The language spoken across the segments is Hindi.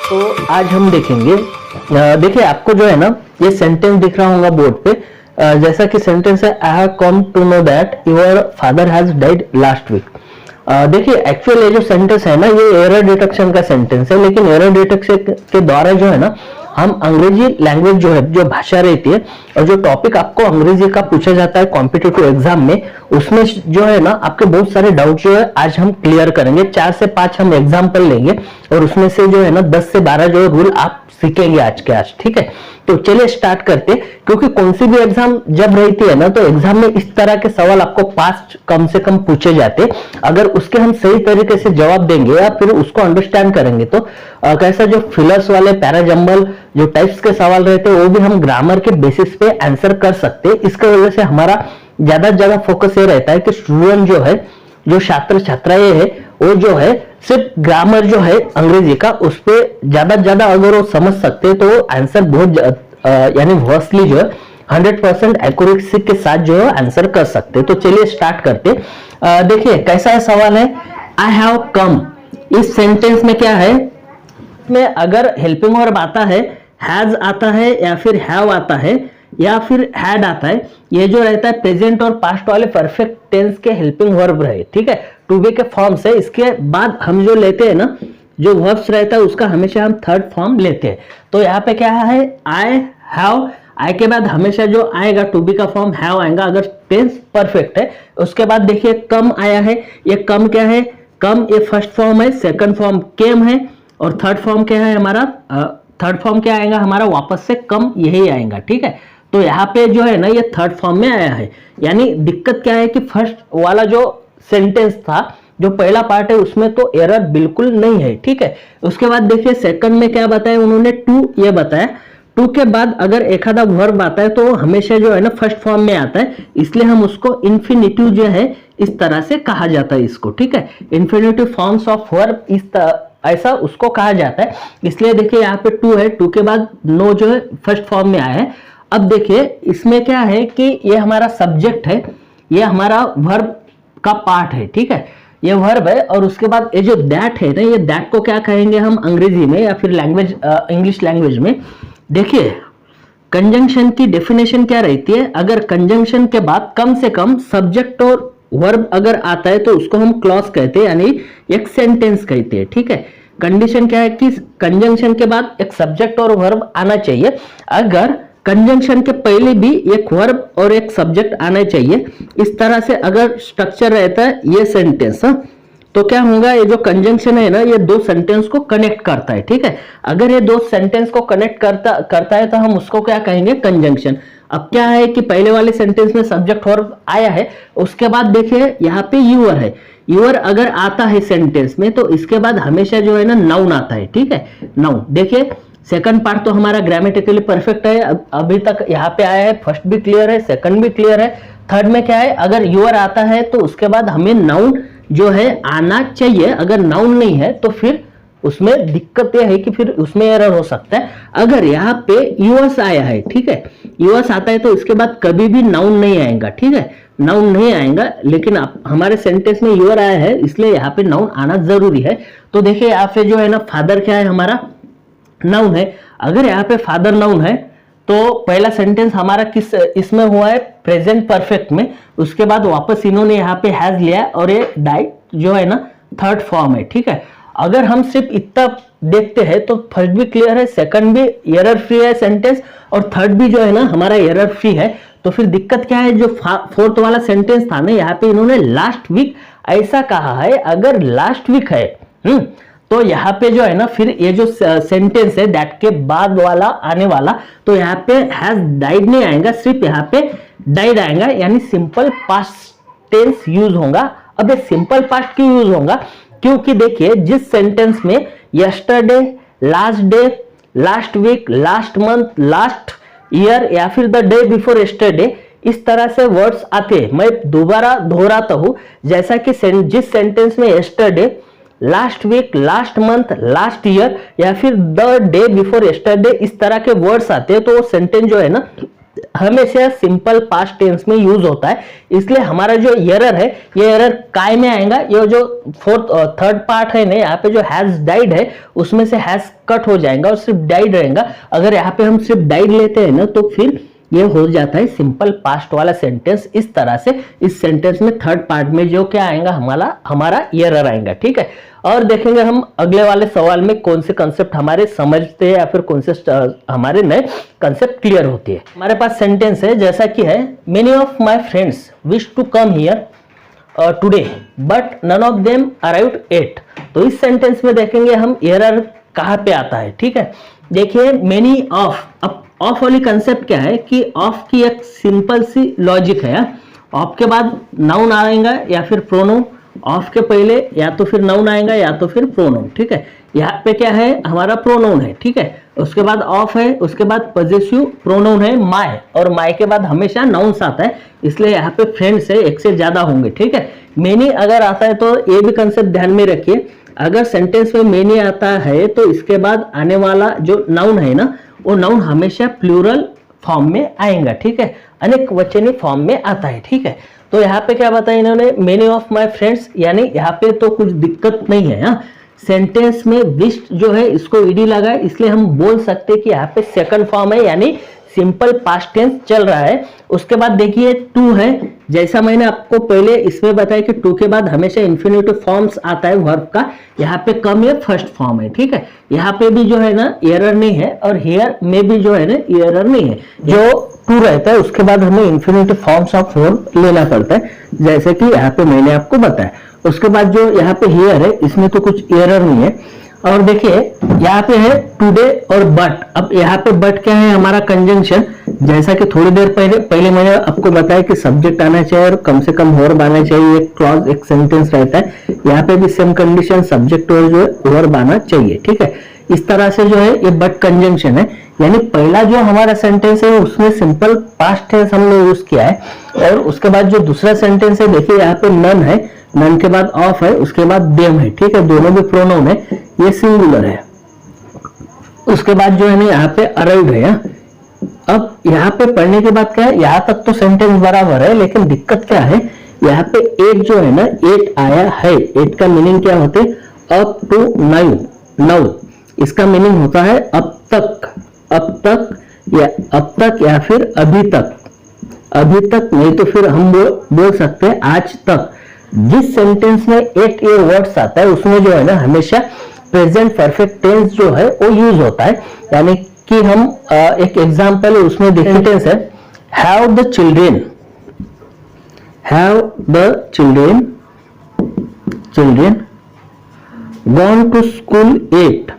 तो आज हम देखेंगे देखिए आपको जो है ना ये सेंटेंस दिख रहा होगा बोर्ड पे। जैसा कि सेंटेंस है I have come to know that your father has died last week. देखिए एक्चुअल ये जो सेंटेंस है ना ये एरर डिटेक्शन का सेंटेंस है, लेकिन एरर डिटेक्शन के द्वारा जो है ना हम अंग्रेजी लैंग्वेज जो है जो भाषा रहती है और जो टॉपिक आपको अंग्रेजी का पूछा जाता है कॉम्पिटिटिव एग्जाम में, उसमें जो है ना आपके बहुत सारे डाउट जो है आज हम क्लियर करेंगे। 4 से 5 हम एग्जाम्पल लेंगे और उसमें से जो है ना 10 से 12 जो रूल आप सीखेंगे आज के आज। ठीक है, तो चलिए स्टार्ट करते, क्योंकि कौन सी भी एग्जाम जब रहती है ना तो एग्जाम में इस तरह के सवाल आपको 5 कम से कम पूछे जाते। अगर उसके हम सही तरीके से जवाब देंगे या फिर उसको अंडरस्टैंड करेंगे तो कैसा जो फिलर्स वाले पैराजम्बल जो टाइप्स के सवाल रहते हैं वो भी हम ग्रामर के बेसिस पे आंसर कर सकते हैं। इसके वजह से हमारा ज्यादा से ज्यादा फोकस ये रहता है कि स्टूडेंट जो है जो छात्र छात्राएं है वो जो है सिर्फ ग्रामर जो है अंग्रेजी का उस पर ज्यादा अगर वो समझ सकते हैं तो आंसर बहुत यानी वर्सली जो है 100% एक्यूरेसी के साथ जो है आंसर कर सकते हैं। तो चलिए स्टार्ट करते। देखिए कैसा है सवाल है, आई हैव कम। इस सेंटेंस में क्या है, में अगर हेल्पिंग वर्ब आता है, हैज आता है या फिर हैव आता है या फिर हैड आता है, ये जो रहता है प्रेजेंट और पास्ट वाले परफेक्ट टेंस के हेल्पिंग वर्ब रहे। ठीक है, टू बी के फॉर्म से इसके बाद हम जो लेते हैं ना जो वर्ब्स रहता है उसका हमेशा हम थर्ड फॉर्म लेते हैं। तो यहाँ पे क्या है, आई हैव, आई के बाद हमेशा जो आएगा टू बी का फॉर्म हैव आएगा अगर टेंस परफेक्ट है। उसके बाद देखिए कम आया है, ये कम क्या है, कम ये फर्स्ट फॉर्म है, सेकंड फॉर्म केम है और थर्ड फॉर्म क्या है हमारा, थर्ड फॉर्म क्या आएगा हमारा वापस से कम यही आएगा। ठीक है, तो यहाँ पे जो है ना ये थर्ड फॉर्म में आया है। यानी दिक्कत क्या है कि फर्स्ट वाला जो सेंटेंस था जो पहला पार्ट है उसमें तो एरर बिल्कुल नहीं है। ठीक है, उसके बाद देखिए सेकंड में क्या बताया उन्होंने, टू ये बताया। टू के बाद अगर एक आधा वर्ब आता है तो हमेशा जो है ना फर्स्ट फॉर्म में आता है, इसलिए हम उसको इन्फिनिटिव जो है इस तरह से कहा जाता है इसको। ठीक है, इन्फिनिटिव फॉर्म्स ऑफ वर्ब इस ऐसा उसको कहा जाता है। इसलिए देखिए यहाँ पे टू है, टू के बाद नो जो है फर्स्ट फॉर्म में आया है। अब देखिए इसमें क्या है कि ये हमारा सब्जेक्ट है, ये हमारा वर्ब का पार्ट है। ठीक है, ये वर्ब है और उसके बाद ये जो दैट है ना, ये दैट को क्या कहेंगे हम अंग्रेजी में या फिर लैंग्वेज इंग्लिश लैंग्वेज में। देखिए कंजंक्शन की डेफिनेशन क्या रहती है, अगर कंजंक्शन के बाद कम से कम सब्जेक्ट और वर्ब अगर आता है तो उसको हम क्लॉज कहते हैं, यानी एक सेंटेंस कहते हैं। ठीक है, कंडीशन क्या है कि कंजंक्शन के बाद एक सब्जेक्ट और वर्ब आना चाहिए। अगर कंजंक्शन के पहले भी एक वर्ब और एक सब्जेक्ट आना चाहिए, इस तरह से अगर स्ट्रक्चर रहता है ये सेंटेंस, तो क्या होगा, ये जो कंजंक्शन है ना ये दो सेंटेंस को कनेक्ट करता है। ठीक है, अगर ये दो सेंटेंस को कनेक्ट करता है तो हम उसको क्या कहेंगे, कंजंक्शन। अब क्या है कि पहले वाले सेंटेंस में सब्जेक्ट वर्ब आया है, उसके बाद देखिए यहाँ पे यूअर है। यूअर अगर आता है सेंटेंस में तो इसके बाद हमेशा जो है ना नाउन आता है। ठीक है, नाउन। देखिए सेकंड पार्ट तो हमारा ग्रामेटिकली परफेक्ट है, अभी तक यहाँ पे आया है, फर्स्ट भी क्लियर है, सेकंड भी क्लियर है। थर्ड में क्या है, अगर यूअर आता है तो उसके बाद हमें नाउन जो है आना चाहिए। अगर नाउन नहीं है तो फिर उसमें दिक्कत यह है कि फिर उसमें एरर हो सकता है। अगर यहाँ पे यूएस आया है, ठीक है, यूएस आता है तो इसके बाद कभी भी नाउन नहीं आएगा। ठीक है, नाउन नहीं आएगा, लेकिन हमारे सेंटेंस में यूअर आया है इसलिए यहाँ पे नाउन आना जरूरी है। तो देखिए यहाँ पे जो है ना फादर क्या है हमारा, नाउन है। अगर यहाँ पे फादर नाउन है तो पहला सेंटेंस हमारा किस इसमें हुआ है, प्रेजेंट परफेक्ट में। उसके बाद वापस इन्होंने यहाँ पे हैज लिया और ये डाइड जो है ना थर्ड फॉर्म है। ठीक है, अगर हम सिर्फ इतना देखते हैं तो फर्स्ट भी क्लियर है, सेकंड भी एरर फ्री है सेंटेंस और थर्ड भी जो है ना हमारा एरर फ्री है। तो फिर दिक्कत क्या है, जो फोर्थ वाला सेंटेंस था ना यहाँ पे इन्होंने लास्ट वीक ऐसा कहा है। अगर लास्ट वीक है तो यहाँ पे जो है ना फिर ये जो सेंटेंस है दैट के बाद वाला आने वाला, तो यहाँ पे हैज डाइड नहीं आएगा, सिर्फ यहाँ पे डाइड आएगा, यानी सिंपल पास्ट टेंस यूज होगा। अब ये सिंपल पास्ट क्यों यूज होगा, क्योंकि देखिए जिस सेंटेंस में yesterday, last day, last week, last month, last year या फिर द डे बिफोर यस्टरडे इस तरह से वर्ड्स आते हैं। मैं दोबारा दोहराता हूं, जैसा कि जिस सेंटेंस में yesterday, last week, last month, last year या फिर द डे बिफोर यस्टरडे इस तरह के वर्ड्स आते हैं तो वो सेंटेंस जो है ना हमेशा सिंपल पास्ट टेंस में यूज होता है, इसलिए हमारा जो एरर है ये एरर काय में आएगा, ये जो थर्ड पार्ट है ना यहाँ पे जो हैज डाइड है उसमें से हैज कट हो जाएगा और सिर्फ डाइड रहेगा। अगर यहाँ पे हम सिर्फ डाइड लेते हैं ना तो फिर ये हो जाता है सिंपल पास्ट वाला सेंटेंस। इस तरह से इस सेंटेंस में थर्ड पार्ट में जो क्या आएगा हमारा एरर आएगा, ठीक है। और देखेंगे हम अगले वाले सवाल में कौन से कंसेप्ट हमारे समझते हैं या फिर कौन से हमारे नए कंसेप्ट क्लियर होती है। हमारे पास सेंटेंस है जैसा कि है, many of my friends wish to come here today but none of them arrived at. तो इस सेंटेंस में देखेंगे हम एरर कहाँ पे आता है, ठीक है। देखिए मेनी ऑफ, अब ऑफ वाली कंसेप्ट क्या है कि ऑफ की एक सिंपल सी लॉजिक है। ऑफ के बाद नाउन आएगा या फिर प्रोनाउन, ऑफ के पहले या तो फिर नाउन आएगा या तो फिर प्रोनाउन, ठीक है। यहाँ पे क्या है हमारा प्रोनाउन है, ठीक है। उसके बाद ऑफ है, उसके बाद पॉजेसिव प्रोनाउन है माय, और माय के बाद हमेशा नाउन्स आता है, इसलिए यहाँ पे फ्रेंड्स है एक से ज्यादा होंगे, ठीक है। मेनी अगर आता है तो ये भी कंसेप्ट ध्यान में रखिए, अगर सेंटेंस में मेनी आता है तो इसके बाद आने वाला जो नाउन है ना वो नाउन हमेशा प्लूरल फॉर्म में आएगा, ठीक है, अनेक वचनी फॉर्म में आता है, ठीक है। तो यहाँ पे क्या बताया इन्होंने, मेनी ऑफ माय फ्रेंड्स, यानी यहाँ पे तो कुछ दिक्कत नहीं है। हाँ, सेंटेंस में विश्ड जो है इसको ईडी लगा है, इसलिए हम बोल सकते हैं कि यहाँ पे सेकंड फॉर्म है यानी सिंपल पास्ट टेंस चल रहा है। उसके बाद देखिए टू है, जैसा मैंने आपको पहले इसमें बताया कि टू के बाद हमेशा इन्फिनिटिव फॉर्म्स आता है वर्ब का, यहाँ पे कम ये फर्स्ट फॉर्म है, ठीक है। यहाँ पे भी जो है ना एरर नहीं है और हियर में भी जो है ना एरर नहीं है। जो टू रहता है उसके बाद हमें इन्फिनिटिव फॉर्म्स ऑफ वर्ब लेना पड़ता है, जैसे कि यहाँ पे मैंने आपको बताया। उसके बाद जो यहाँ पे हियर है इसमें तो कुछ एरर नहीं है। और देखिए यहाँ पे है टुडे और बट, अब यहाँ पे बट क्या है हमारा कंजंक्शन, जैसा कि थोड़ी देर पहले मैंने आपको बताया कि सब्जेक्ट आना चाहिए और कम से कम वर्ब आना चाहिए, एक क्लॉज एक सेंटेंस रहता है। यहाँ पे भी सेम कंडीशन, सब्जेक्ट और जो है वर्ब आना चाहिए, ठीक है। इस तरह से जो है ये बट कंजंक्शन है, यानी पहला जो हमारा सेंटेंस है उसमें सिंपल पास्ट टेंस हमने यूज किया है, और उसके बाद जो दूसरा सेंटेंस है देखिए यहाँ पे नन है, नन के बाद ऑफ है, उसके बाद देम है, ठीक है, दोनों भी प्रोनाउन है, ये सिंगुलर है। उसके बाद जो है ना यहाँ पे अराइव्ड है। अब यहाँ पे पढ़ने के बाद क्या है, यहाँ तक तो सेंटेंस बराबर है, लेकिन दिक्कत क्या है, यहाँ पे एट जो है ना एट आया है। एट का मीनिंग क्या होते है, अप टू नाउ, नाउ इसका मीनिंग होता है अब तक, अब तक या फिर अभी तक, अभी तक नहीं तो फिर हम बोल सकते हैं आज तक। जिस सेंटेंस में एट ये वर्ड्स आता है उसमें जो है ना हमेशा प्रेजेंट परफेक्ट टेंस जो है वो यूज होता है, यानी कि हम एक एग्जांपल उसमें सेंटेंस है, have the children, have the children gone to school at.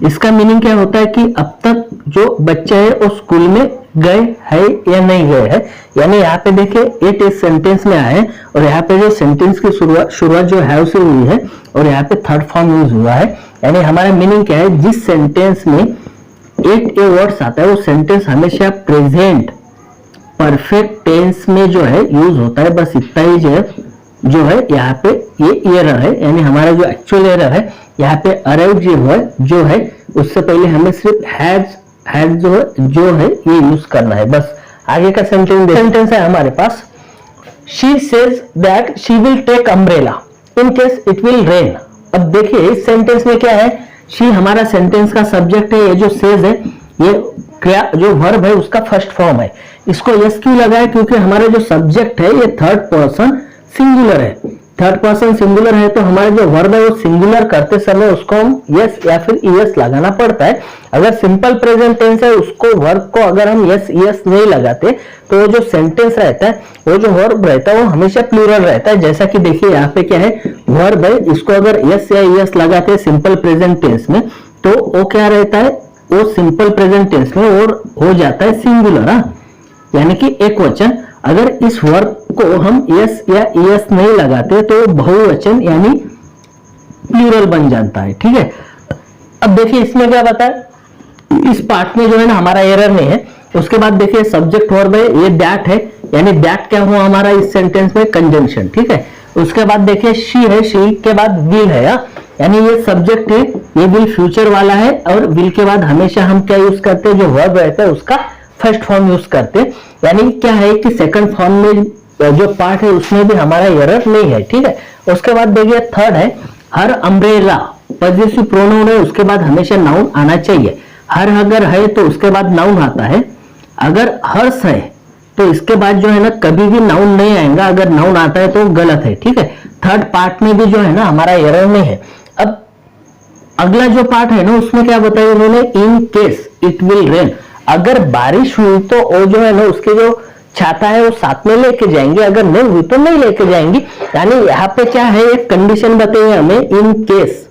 इसका मीनिंग क्या होता है कि अब तक जो बच्चे हैं वो स्कूल में गए है या नहीं गए हैं, यानी यहाँ पे देखिए एट इस सेंटेंस में आए और यहाँ पे जो सेंटेंस की शुरुआत जो हैव से हुई है और यहाँ पे थर्ड फॉर्म यूज हुआ है, यानी हमारा मीनिंग क्या है, जिस सेंटेंस में एट ए वर्ड्स आता है वो सेंटेंस हमेशा प्रेजेंट परफेक्ट टेंस में जो है यूज होता है। बस इतना ही जो है यहाँ पे ये एरर है, यानी हमारा जो एक्चुअल एरर है यहाँ पे अराइव जो है उससे पहले हमें सिर्फ हैज जो है ये यूज करना है। बस आगे का सेंटेंस है हमारे पास, she says that she will take umbrella in case it will rain. अब देखिए इस सेंटेंस में क्या है, शी हमारा सेंटेंस का सब्जेक्ट है, ये जो सेज है ये क्रिया जो वर्ब है उसका फर्स्ट फॉर्म है। इसको यस क्यों लगा है, क्योंकि हमारा जो सब्जेक्ट है ये थर्ड पर्सन सिंगुलर है, थर्ड पर्सन सिंगुलर है, तो हमारे जो वर्ब है वो सिंगुलर करते समय उसको हम यस या फिर ईएस लगाना पड़ता है। अगर सिंपल प्रेजेंट टेंस है उसको वर्ब को अगर हम यस ईएस नहीं लगाते तो जो सेंटेंस रहता है वो जो वर्ब रहता है वो हमेशा प्लूरल रहता है। जैसा कि देखिए यहाँ पे क्या है, वर्ब है, इसको अगर यस या ईएस लगाते हैं सिंपल प्रेजेंट टेंस में तो वो क्या रहता है, वो सिंपल प्रेजेंट टेंस में और हो जाता है सिंगुलर, यानी कि एक वचन। अगर इस वर्ब को हम यस या ईएस नहीं लगाते तो बहुवचन यानी प्लूरल बन जाता है, ठीक है। अब देखिए इसमें क्या बताया, इस पार्ट में जो है ना हमारा एरर नहीं है। उसके बाद देखिए सब्जेक्ट वर्ब है, ये दैट है, यानी दैट क्या हुआ हमारा इस सेंटेंस में कंजंक्शन, ठीक है। उसके बाद देखिए शी है, शी के बाद विल है, यानी ये सब्जेक्ट है, ये विल फ्यूचर वाला है, और विल के बाद हमेशा हम क्या यूज करते हैं, जो वर्ब रहता है उसका फर्स्ट फॉर्म यूज करते हैं। यानी क्या है कि सेकंड फॉर्म में जो पार्ट है उसमें भी हमारा एरर नहीं है, ठीक है। उसके बाद देखिए थर्ड है हर अम्ब्रेला, पॉजेसिव प्रोनाउन है, उसके बाद हमेशा नाउन आना चाहिए। हर अगर है तो उसके बाद नाउन आता है, अगर हर्ष है तो इसके बाद जो है ना कभी भी नाउन नहीं आएगा, अगर नाउन आता है तो गलत है, ठीक है। थर्ड पार्ट में भी जो है ना हमारा एरर नहीं है। अब अगला जो पार्ट है ना उसमें क्या बताया उन्होंने, इन केस इट विल रेन, अगर बारिश हुई तो वो जो है ना उसके जो छाता है वो साथ में लेके जाएंगे, अगर नहीं हुई तो नहीं लेके जाएंगी। यानी यहाँ पे क्या है, एक कंडीशन बताइए हमें, इन केस।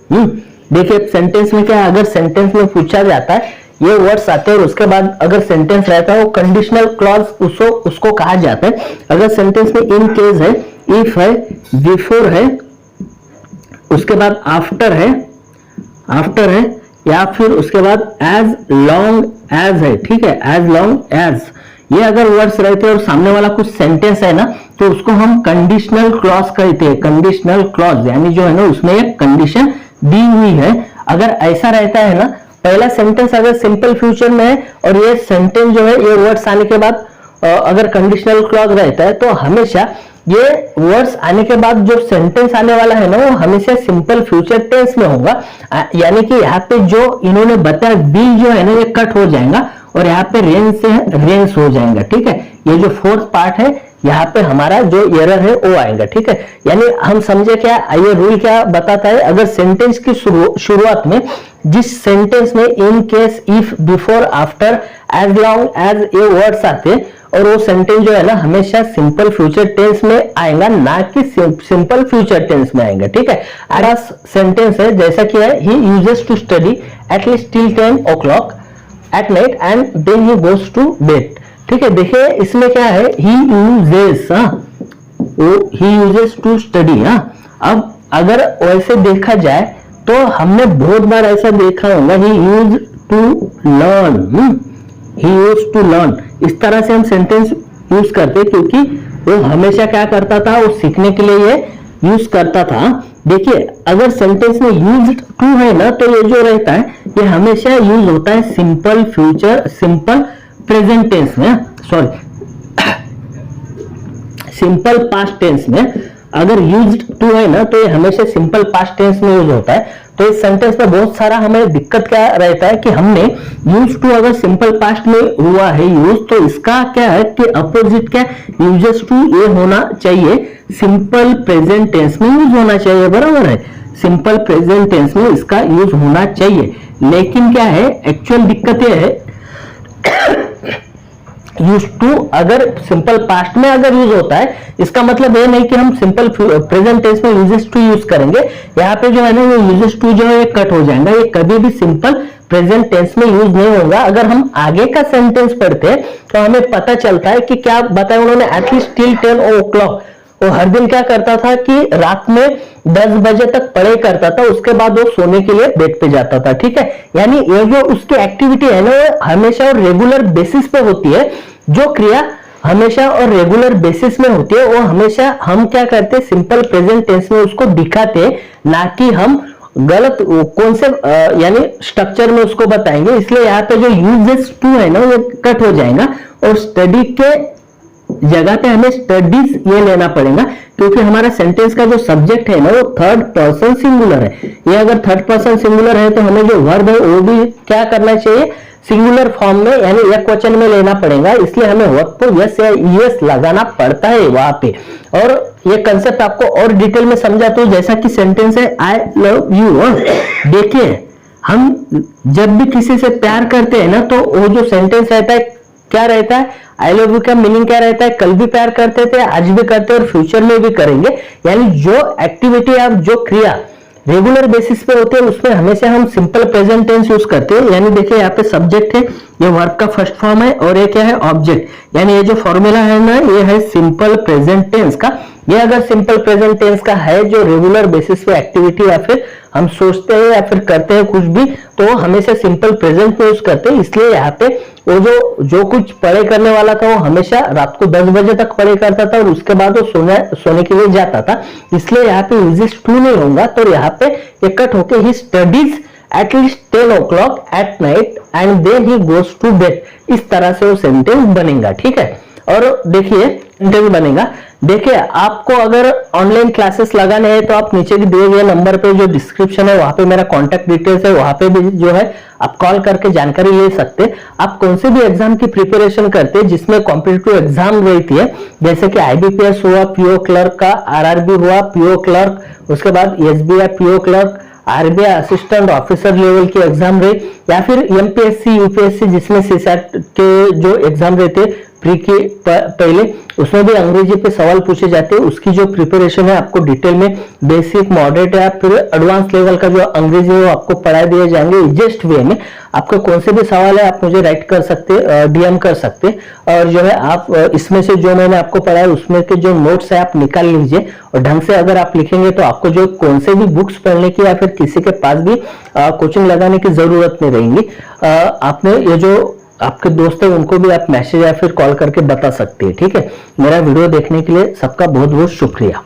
देखिए सेंटेंस में क्या है, अगर सेंटेंस में पूछा जाता है ये वर्ड्स आते हैं और उसके बाद अगर सेंटेंस रहता है वो कंडीशनल क्लॉज उसको कहा जाता है। अगर सेंटेंस में इन केस है, इफ है, बिफोर है, उसके बाद आफ्टर है, या फिर उसके बाद एज लॉन्ग एज है, ठीक है, एज लॉन्ग एज, ये अगर वर्ड्स रहते हैं और सामने वाला कुछ सेंटेंस है ना तो उसको हम कंडीशनल क्लॉज कहते हैं। कंडीशनल क्लॉज यानी जो है ना उसमें एक कंडीशन दी हुई है। अगर ऐसा रहता है ना, पहला सेंटेंस अगर सिंपल फ्यूचर में है और ये सेंटेंस जो है ये वर्ड्स आने के बाद अगर कंडीशनल क्लॉज रहता है तो हमेशा ये वर्ड्स आने के बाद जो सेंटेंस आने वाला है ना वो हमेशा सिंपल फ्यूचर टेंस में होगा। यानी कि यहाँ पे जो इन्होंने बताया विल जो है ना ये कट हो जाएगा और यहाँ पे रेन से रेंस हो जाएगा, ठीक है। ये जो फोर्थ पार्ट है यहाँ पे हमारा जो एरर है वो आएगा, ठीक है। यानी हम समझे क्या, ये रूल क्या बताता है, अगर सेंटेंस की शुरुआत में जिस सेंटेंस में in case, if, before, after, as long as ये वर्ड्स आते हैं और वो सेंटेंस जो है ना हमेशा सिंपल फ्यूचर टेंस में आएगा, ना कि सिंपल फ्यूचर टेंस में आएगा, ठीक है। अगला सेंटेंस है जैसा कि है, he uses to study at least till 10 o'clock at night and then he goes to bed, ठीक है। देखिए इसमें क्या है, ही यूजेस टू स्टडी। अब अगर वैसे देखा जाए तो हमने बहुत बार ऐसा देखा होगा, ही यूज टू लर्न, इस तरह से हम सेंटेंस यूज करते क्योंकि वो हमेशा क्या करता था, वो सीखने के लिए ये यूज करता था। देखिए अगर सेंटेंस में यूज्ड टू है ना तो ये जो रहता है ये हमेशा यूज होता है सिंपल प्रेजेंट टेंस में, सिंपल पास्ट टेंस में। अगर यूज्ड टू है ना तो ये हमेशा सिंपल पास्ट टेंस में यूज होता है। तो इस सेंटेंस में बहुत सारा हमें दिक्कत क्या रहता है कि हमने यूज टू अगर सिंपल पास्ट में हुआ है यूज, तो इसका क्या है कि अपोजिट क्या, यूजेस टू ये होना चाहिए सिंपल प्रेजेंट टेंस में यूज होना चाहिए, बराबर है। सिंपल प्रेजेंट टेंस में इसका यूज होना चाहिए, लेकिन क्या है एक्चुअल दिक्कत ये है यूज टू अगर सिंपल पास्ट में अगर यूज होता है इसका मतलब ये नहीं कि हम सिंपल प्रेजेंट टेंस में यूजेस टू यूज करेंगे। यहाँ पे जो है ना ये यूजेस टू जो है कट हो जाएगा, ये कभी भी सिंपल प्रेजेंट टेंस में यूज नहीं होगा। अगर हम आगे का सेंटेंस पढ़ते हैं तो हमें पता चलता है कि क्या बताया उन्होंने, एटलीस्ट टिल 10 o'clock। वो हर दिन क्या करता था कि रात में 10 बजे तक पढ़ाई करता था, उसके बाद वो सोने के लिए बेड पे जाता था, ठीक है। यानी ये जो उसकी एक्टिविटी है ना वो हमेशा और रेगुलर बेसिस पे होती है। जो क्रिया हमेशा और रेगुलर बेसिस में होती है वो हमेशा हम क्या करते हैं सिंपल प्रेजेंट टेंस में उसको दिखाते हैं, ना कि हम गलत कौन से यानी स्ट्रक्चर में उसको बताएंगे। इसलिए यहाँ पे जो यूजेस टू है ना वो कट हो जाएगा और स्टडी के जगह पे हमें स्टडीज ये लेना पड़ेगा, क्योंकि हमारा सेंटेंस का जो सब्जेक्ट है ना वो थर्ड पर्सन सिंगुलर है। ये अगर थर्ड पर्सन सिंगुलर है तो हमें जो वर्ब है वो भी क्या करना चाहिए, सिंगुलर फॉर्म में यानी एक वचन में लेना पड़ेगा। इसलिए हमें वर्ब को यस या ईएस लगाना पड़ता है वहां पे। और ये कंसेप्ट आपको और डिटेल में समझाता हूं, जैसा कि सेंटेंस है आई लव यू। देखिए हम जब भी किसी से प्यार करते हैं ना तो वो जो सेंटेंस रहता है क्या रहता है, आई लव यू का मीनिंग क्या रहता है, कल भी प्यार करते थे, आज भी करते हैं और फ्यूचर में भी करेंगे। यानी जो एक्टिविटी आप जो क्रिया रेगुलर बेसिस पे होते हैं उसमें हमेशा हम सिंपल प्रेजेंट टेंस यूज करते हैं। यानी देखिए यहाँ पे सब्जेक्ट है, ये वर्ब का फर्स्ट फॉर्म है और ये क्या है ऑब्जेक्ट। यानी ये जो फॉर्मूला है ना ये है सिंपल प्रेजेंट टेंस का। ये अगर सिंपल प्रेजेंट टेंस का है जो रेगुलर बेसिस पे एक्टिविटी या फिर हम सोचते हैं या फिर करते हैं कुछ भी, तो हमेशा सिंपल प्रेजेंट में यूज करते हैं। इसलिए यहाँ पे वो जो कुछ पढ़ाई करने वाला था वो हमेशा रात को 10 बजे तक पढ़ाई करता था और उसके बाद वो सोने के लिए जाता था। इसलिए यहाँ पे इजिस्ट 2 नहीं होगा, तो यहाँ पे ये कट होके he studies at least 10 o'clock at night and then he goes to bed, इस तरह से वो सेंटेंस बनेगा। ठीक है, और देखिए सेंटेंस बनेगा। देखिए आपको अगर ऑनलाइन क्लासेस लगाने हैं तो आप नीचे दिए गए नंबर पे जो डिस्क्रिप्शन है वहां पे मेरा कॉन्टैक्ट डिटेल्स है, वहां पे भी जो है आप कॉल करके जानकारी ले सकते हैं। आप कौन से भी एग्जाम की प्रिपरेशन करते हैं जिसमें कॉम्पिटिटिव एग्जाम रहती है, जैसे कि आईबीपीएस हुआ, पीओ क्लर्क का, आरआरबी हुआ पीओ क्लर्क, उसके बाद SBI PO clerk, RBI assistant officer level की एग्जाम रहे, या फिर एमपीएससी यूपीएससी जिसमें सीसैट के जो एग्जाम रहते प्री के पहले, उसमें भी अंग्रेजी पे सवाल पूछे जाते हैं। उसकी जो प्रिपरेशन है आपको डिटेल में बेसिक, मॉडरेट या फिर एडवांस लेवल का जो अंग्रेजी है वो आपको पढ़ा दिए जाएंगे इजिस्ट वे में। आपको कौन से भी सवाल है आप मुझे राइट कर सकते, डीएम कर सकते, और जो है आप इसमें से जो मैंने आपको पढ़ाया उसमें के जो नोट्स है आप निकाल लीजिए, और ढंग से अगर आप लिखेंगे तो आपको जो कौन से भी बुक्स पढ़ने की या फिर किसी के पास भी कोचिंग लगाने की जरूरत नहीं रहेगी। आपने ये जो आपके दोस्त है उनको भी आप मैसेज या फिर कॉल करके बता सकते हैं। ठीक है, मेरा वीडियो देखने के लिए सबका बहुत बहुत शुक्रिया।